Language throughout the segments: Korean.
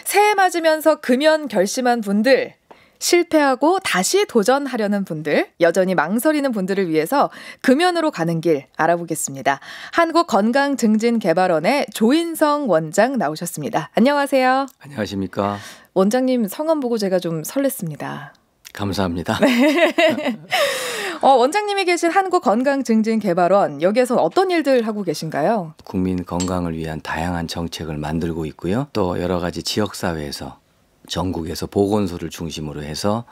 새해 맞으면서 금연 결심한 분들, 실패하고 다시 도전하려는 분들, 여전히 망설이는 분들을 위해서 금연으로 가는 길 알아보겠습니다. 한국건강증진개발원의 조인성 원장 나오셨습니다. 안녕하세요. 안녕하십니까. 원장님 성함 보고 제가 좀 설렜습니다. 감사합니다. 원장님이 계신 한국건강증진개발원, 여기에서 어떤 일들 하고 계신가요? 국민 건강을 위한 다양한 정책을 만들고 있고요. 또 여러 가지 지역사회에서 전국에서 보건소를 중심으로 해서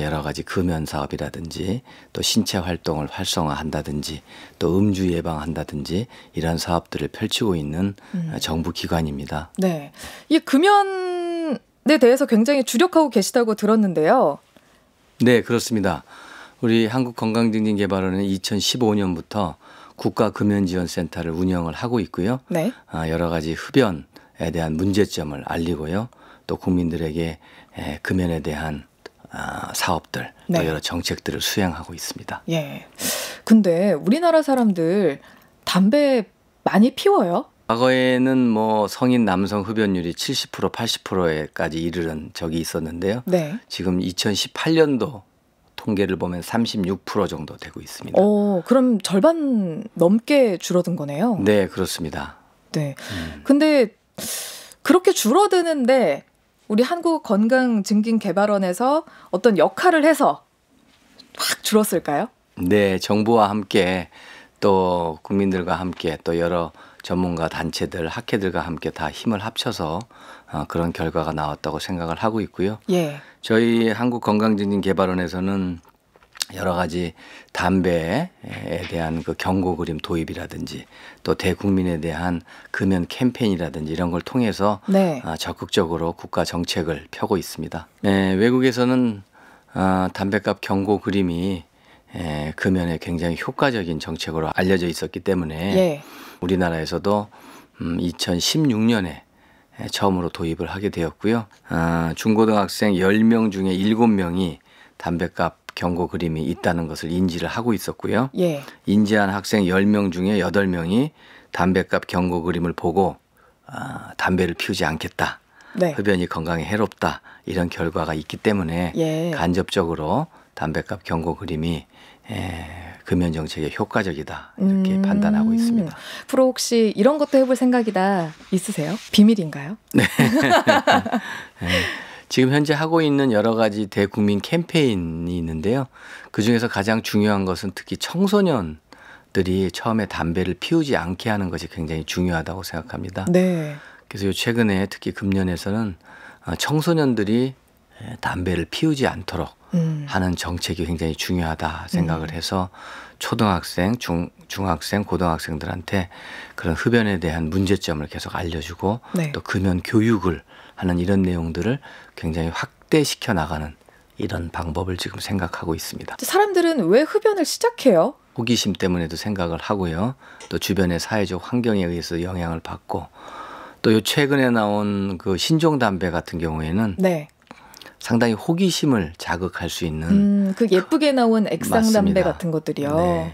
여러 가지 금연 사업이라든지 또 신체 활동을 활성화한다든지 또 음주 예방한다든지 이런 사업들을 펼치고 있는 정부 기관입니다. 네, 이 금연에 대해서 굉장히 주력하고 계시다고 들었는데요. 네, 그렇습니다. 우리 한국건강증진개발원은 2015년부터 국가금연지원센터를 운영을 하고 있고요. 네. 여러 가지 흡연에 대한 문제점을 알리고요. 또 국민들에게 금연에 대한 사업들, 또 네. 여러 정책들을 수행하고 있습니다. 예. 근데 우리나라 사람들 담배 많이 피워요? 과거에는 뭐 성인 남성 흡연율이 70%, 80%에까지 이르는 적이 있었는데요. 네. 지금 2018년도 통계를 보면 36% 정도 되고 있습니다. 그럼 절반 넘게 줄어든 거네요. 네, 그렇습니다. 네. 근데 그렇게 줄어드는데 우리 한국건강증진개발원에서 어떤 역할을 해서 확 줄었을까요? 네, 정부와 함께 또 국민들과 함께 또 여러 전문가 단체들, 학회들과 함께 다 힘을 합쳐서 그런 결과가 나왔다고 생각을 하고 있고요. 예. 저희 한국건강증진개발원에서는 여러 가지 담배에 대한 그 경고 그림 도입이라든지 또 대국민에 대한 금연 캠페인이라든지 이런 걸 통해서 네. 적극적으로 국가 정책을 펴고 있습니다. 외국에서는 담배값 경고 그림이 금연에 굉장히 효과적인 정책으로 알려져 있었기 때문에 예. 우리나라에서도 2016년에 처음으로 도입을 하게 되었고요. 중고등학생 10명 중에 7명이 담배값 경고 그림이 있다는 것을 인지를 하고 있었고요. 예. 인지한 학생 10명 중에 8명이 담배값 경고 그림을 보고 담배를 피우지 않겠다. 네. 흡연이 건강에 해롭다. 이런 결과가 있기 때문에 예. 간접적으로 담배값 경고 그림이 금연 정책에 효과적이다. 이렇게 판단하고 있습니다. 프로 혹시 이런 것도 해볼 생각이다 있으세요? 비밀인가요? 네. 지금 현재 하고 있는 여러 가지 대국민 캠페인이 있는데요. 그중에서 가장 중요한 것은 특히 청소년들이 처음에 담배를 피우지 않게 하는 것이 굉장히 중요하다고 생각합니다. 네. 그래서 최근에 특히 금년에서는 청소년들이 담배를 피우지 않도록 하는 정책이 굉장히 중요하다 생각을 해서 초등학생, 중학생, 고등학생들한테 그런 흡연에 대한 문제점을 계속 알려주고 네. 또 금연 교육을 하는 이런 내용들을 굉장히 확대시켜 나가는 이런 방법을 지금 생각하고 있습니다. 사람들은 왜 흡연을 시작해요? 호기심 때문에도 생각을 하고요. 또 주변의 사회적 환경에 의해서 영향을 받고 또 최근에 나온 그 신종 담배 같은 경우에는 네. 상당히 호기심을 자극할 수 있는 그 예쁘게 나온 액상 맞습니다. 담배 같은 것들이요. 네.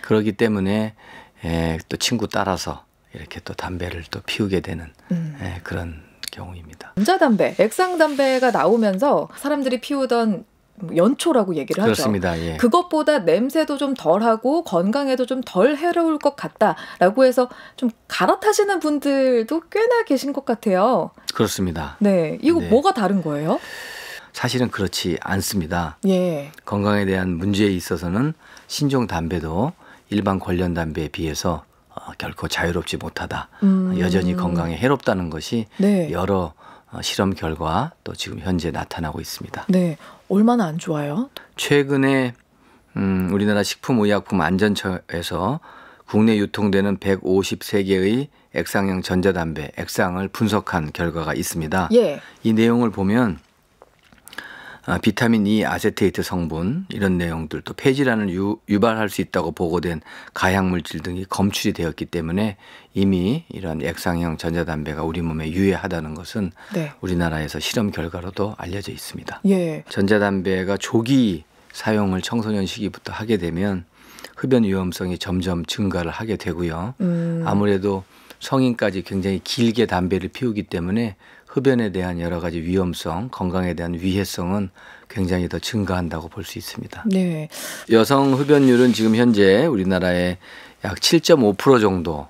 그렇기 때문에 또 친구 따라서 이렇게 또 담배를 또 피우게 되는 그런 경우입니다. 전자담배, 액상 담배가 나오면서 사람들이 피우던 연초라고 얘기를 하죠. 그렇습니다. 예. 그것보다 냄새도 좀 덜하고 건강에도 좀 덜 해로울 것 같다라고 해서 좀 갈아타시는 분들도 꽤나 계신 것 같아요. 그렇습니다. 네, 이거 네. 뭐가 다른 거예요? 사실은 그렇지 않습니다. 예. 건강에 대한 문제에 있어서는 신종 담배도 일반 관련 담배에 비해서 결코 자유롭지 못하다. 여전히 건강에 해롭다는 것이 네. 여러 실험 결과 또 지금 현재 나타나고 있습니다. 네, 얼마나 안 좋아요? 최근에 우리나라 식품의약품안전처에서 국내 유통되는 153개의 액상형 전자담배, 액상을 분석한 결과가 있습니다. 예. 이 내용을 보면 비타민 E 아세테이트 성분 이런 내용들 또 폐질환을 유발할 수 있다고 보고된 가약물질 등이 검출이 되었기 때문에 이미 이런 액상형 전자담배가 우리 몸에 유해하다는 것은 네. 우리나라에서 실험 결과로도 알려져 있습니다. 예. 전자담배가 조기 사용을 청소년 시기부터 하게 되면 흡연 위험성이 점점 증가를 하게 되고요. 아무래도 성인까지 굉장히 길게 담배를 피우기 때문에 흡연에 대한 여러 가지 위험성, 건강에 대한 위해성은 굉장히 더 증가한다고 볼 수 있습니다. 네. 여성 흡연율은 지금 현재 우리나라에 약 7.5% 정도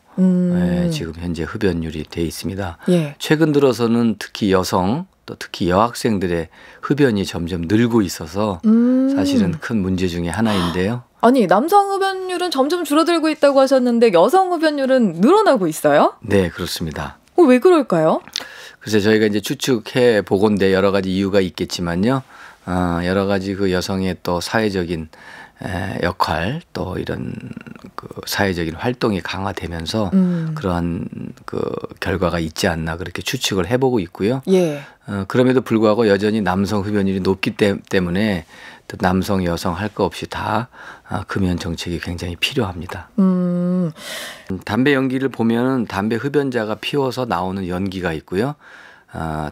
지금 현재 흡연율이 돼 있습니다. 예. 최근 들어서는 특히 여성 또 특히 여학생들의 흡연이 점점 늘고 있어서 사실은 큰 문제 중에 하나인데요. 아니, 남성 흡연율은 점점 줄어들고 있다고 하셨는데 여성 흡연율은 늘어나고 있어요? 네, 그렇습니다. 왜 그럴까요? 글쎄 저희가 이제 추측해 보건대 여러 가지 이유가 있겠지만요. 여러 가지 그 여성의 또 사회적인 역할 또 이런 그 사회적인 활동이 강화되면서 그러한 그 결과가 있지 않나 그렇게 추측을 해보고 있고요. 예. 그럼에도 불구하고 여전히 남성 흡연율이 높기 때문에 남성, 여성 할 거 없이 다 금연 정책이 굉장히 필요합니다. 담배 연기를 보면 담배 흡연자가 피워서 나오는 연기가 있고요.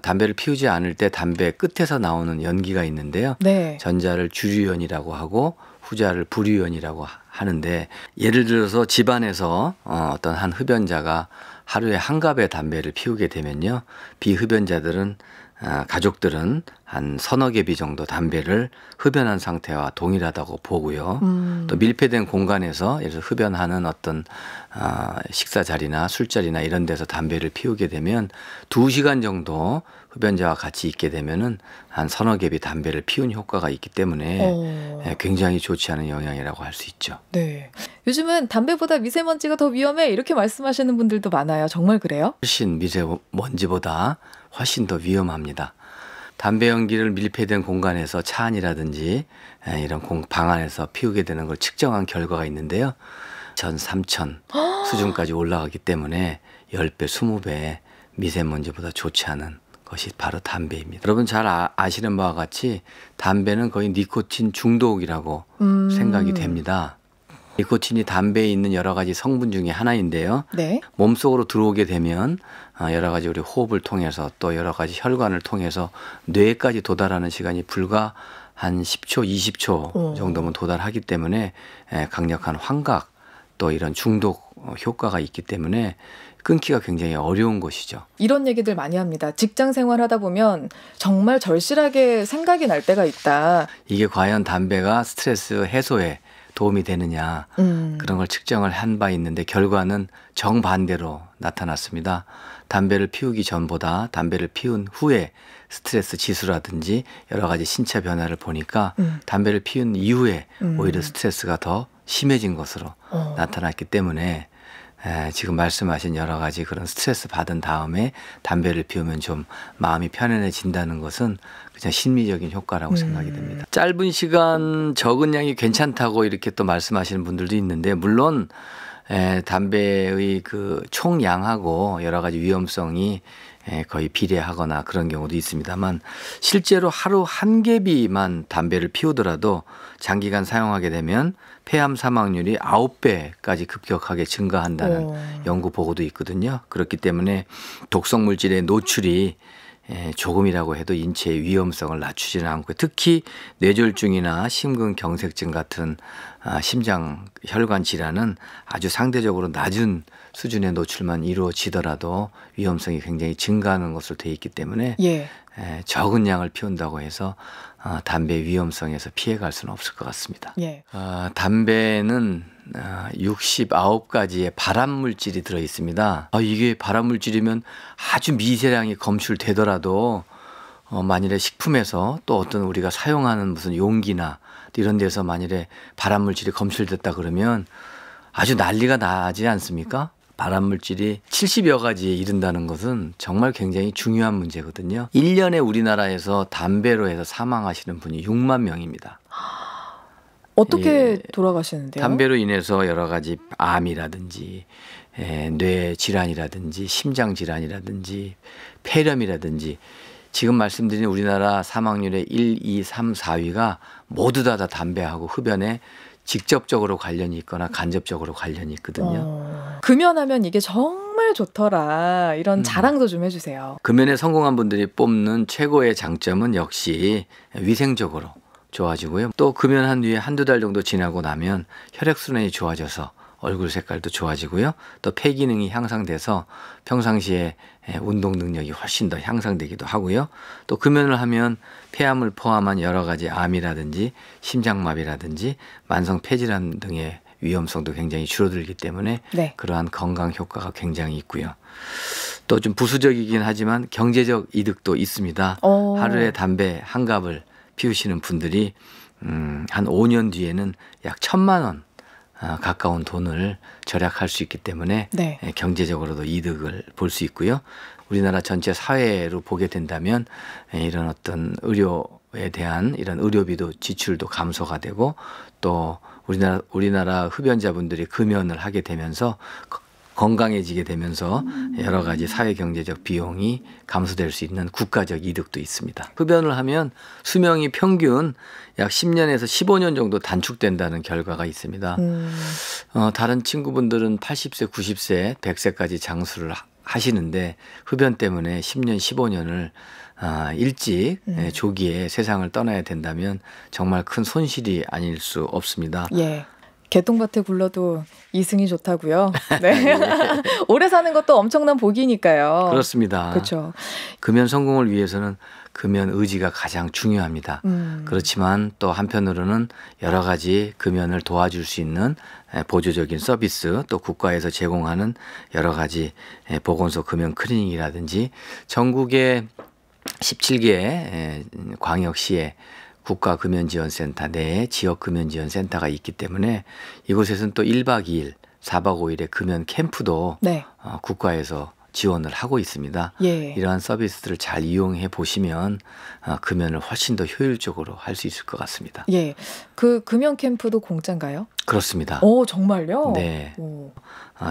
담배를 피우지 않을 때 담배 끝에서 나오는 연기가 있는데요. 네. 전자를 주류연이라고 하고 후자를 부류연이라고 하는데 예를 들어서 집안에서 어떤 한 흡연자가 하루에 한 갑의 담배를 피우게 되면요. 비흡연자들은 가족들은 한 서너 개비 정도 담배를 흡연한 상태와 동일하다고 보고요. 또 밀폐된 공간에서 예를 들어 흡연하는 어떤 식사 자리나 술자리나 이런 데서 담배를 피우게 되면 2시간 정도 흡연자와 같이 있게 되면은 한 서너 개비 담배를 피운 효과가 있기 때문에 굉장히 좋지 않은 영향이라고 할 수 있죠. 네. 요즘은 담배보다 미세먼지가 더 위험해 이렇게 말씀하시는 분들도 많아요. 정말 그래요? 훨씬 미세먼지보다 훨씬 더 위험합니다. 담배 연기를 밀폐된 공간에서 차 안이라든지 이런 방 안에서 피우게 되는 걸 측정한 결과가 있는데요. 2,000, 3,000 수준까지 올라가기 때문에 10배, 20배 미세먼지보다 좋지 않은 것이 바로 담배입니다. 여러분 잘 아시는 바와 같이 담배는 거의 니코틴 중독이라고 생각이 됩니다. 니코틴이 담배에 있는 여러 가지 성분 중에 하나인데요. 네. 몸속으로 들어오게 되면 여러 가지 우리 호흡을 통해서 또 여러 가지 혈관을 통해서 뇌까지 도달하는 시간이 불과 한 10초, 20초 정도면 도달하기 때문에 강력한 환각 또 이런 중독 효과가 있기 때문에 끊기가 굉장히 어려운 것이죠. 이런 얘기들 많이 합니다. 직장 생활하다 보면 정말 절실하게 생각이 날 때가 있다. 이게 과연 담배가 스트레스 해소에 도움이 되느냐 그런 걸 측정을 한 바 있는데 결과는 정반대로 나타났습니다. 담배를 피우기 전보다 담배를 피운 후에 스트레스 지수라든지 여러 가지 신체 변화를 보니까 담배를 피운 이후에 오히려 스트레스가 더 심해진 것으로 나타났기 때문에 지금 말씀하신 여러 가지 그런 스트레스 받은 다음에 담배를 피우면 좀 마음이 편안해진다는 것은 그냥 심리적인 효과라고 생각이 됩니다. 짧은 시간 적은 양이 괜찮다고 이렇게 또 말씀하시는 분들도 있는데 물론 담배의 그 총량하고 여러 가지 위험성이 거의 비례하거나 그런 경우도 있습니다만 실제로 하루 한 개비만 담배를 피우더라도 장기간 사용하게 되면 폐암 사망률이 9배까지 급격하게 증가한다는 연구 보고도 있거든요. 그렇기 때문에 독성 물질의 노출이 조금이라고 해도 인체의 위험성을 낮추지는 않고 특히 뇌졸중이나 심근경색증 같은 심장 혈관 질환은 아주 상대적으로 낮은 수준의 노출만 이루어지더라도 위험성이 굉장히 증가하는 것으로 되어 있기 때문에 적은 양을 피운다고 해서 담배 위험성에서 피해갈 수는 없을 것 같습니다. 담배는 69가지의 발암물질이 들어있습니다. 이게 발암물질이면 아주 미세량이 검출되더라도 만일에 식품에서 또 어떤 우리가 사용하는 무슨 용기나 이런 데서 만일에 발암물질이 검출됐다 그러면 아주 난리가 나지 않습니까? 발암물질이 70여 가지에 이른다는 것은 정말 굉장히 중요한 문제거든요. 1년에 우리나라에서 담배로 해서 사망하시는 분이 6만 명입니다. 어떻게 돌아가시는데요? 담배로 인해서 여러 가지 암이라든지 뇌 질환이라든지 심장 질환이라든지 폐렴이라든지 지금 말씀드린 우리나라 사망률의 1, 2, 3, 4위가 모두 다 담배하고 흡연에 직접적으로 관련이 있거나 간접적으로 관련이 있거든요. 금연하면 이게 정말 좋더라 이런 자랑도 좀 해주세요. 금연에 성공한 분들이 뽑는 최고의 장점은 역시 위생적으로 좋아지고요. 또 금연한 뒤에 한두 달 정도 지나고 나면 혈액순환이 좋아져서 얼굴 색깔도 좋아지고요. 또 폐 기능이 향상돼서 평상시에 운동 능력이 훨씬 더 향상되기도 하고요. 또 금연을 하면 폐암을 포함한 여러 가지 암이라든지 심장마비라든지 만성 폐질환 등의 위험성도 굉장히 줄어들기 때문에 네. 그러한 건강 효과가 굉장히 있고요. 또 좀 부수적이긴 하지만 경제적 이득도 있습니다. 하루에 담배 한 갑을 피우시는 분들이 한 5년 뒤에는 약 1,000만 원 가까운 돈을 절약할 수 있기 때문에 네. 경제적으로도 이득을 볼 수 있고요. 우리나라 전체 사회로 보게 된다면 이런 어떤 의료에 대한 이런 의료비도 지출도 감소가 되고 또 우리나라 흡연자분들이 금연을 하게 되면서 건강해지게 되면서 여러 가지 사회 경제적 비용이 감소될 수 있는 국가적 이득도 있습니다. 흡연을 하면 수명이 평균 약 10년에서 15년 정도 단축된다는 결과가 있습니다. 다른 친구분들은 80세, 90세, 100세까지 장수를 하시는데 흡연 때문에 10년, 15년을 일찍 조기에 세상을 떠나야 된다면 정말 큰 손실이 아닐 수 없습니다. 예. 개똥밭에 굴러도 이승이 좋다고요. 네. 오래 사는 것도 엄청난 복이니까요. 그렇습니다. 그렇죠. 금연 성공을 위해서는 금연 의지가 가장 중요합니다. 그렇지만 또 한편으로는 여러 가지 금연을 도와줄 수 있는 보조적인 서비스 또 국가에서 제공하는 여러 가지 보건소 금연 클리닉이라든지 전국의 17개 광역시에 국가금연지원센터 내에 지역금연지원센터가 있기 때문에 이곳에서는 또 1박 2일, 4박 5일의 금연 캠프도 네. 국가에서 지원을 하고 있습니다. 예. 이러한 서비스들을 잘 이용해 보시면 금연을 훨씬 더 효율적으로 할 수 있을 것 같습니다. 예. 그 금연 캠프도 공짜인가요? 그렇습니다. 오, 정말요? 네. 오.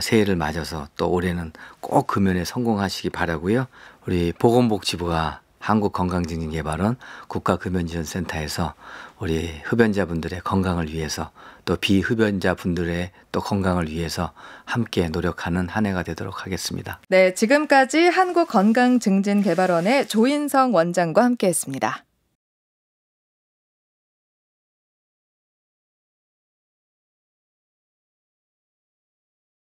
새해를 맞아서 또 올해는 꼭 금연에 성공하시기 바라고요. 우리 보건복지부가 한국건강증진개발원 국가금연지원센터에서 우리 흡연자분들의 건강을 위해서 또 비흡연자분들의 또 건강을 위해서 함께 노력하는 한 해가 되도록 하겠습니다. 네, 지금까지 한국건강증진개발원의 조인성 원장과 함께했습니다.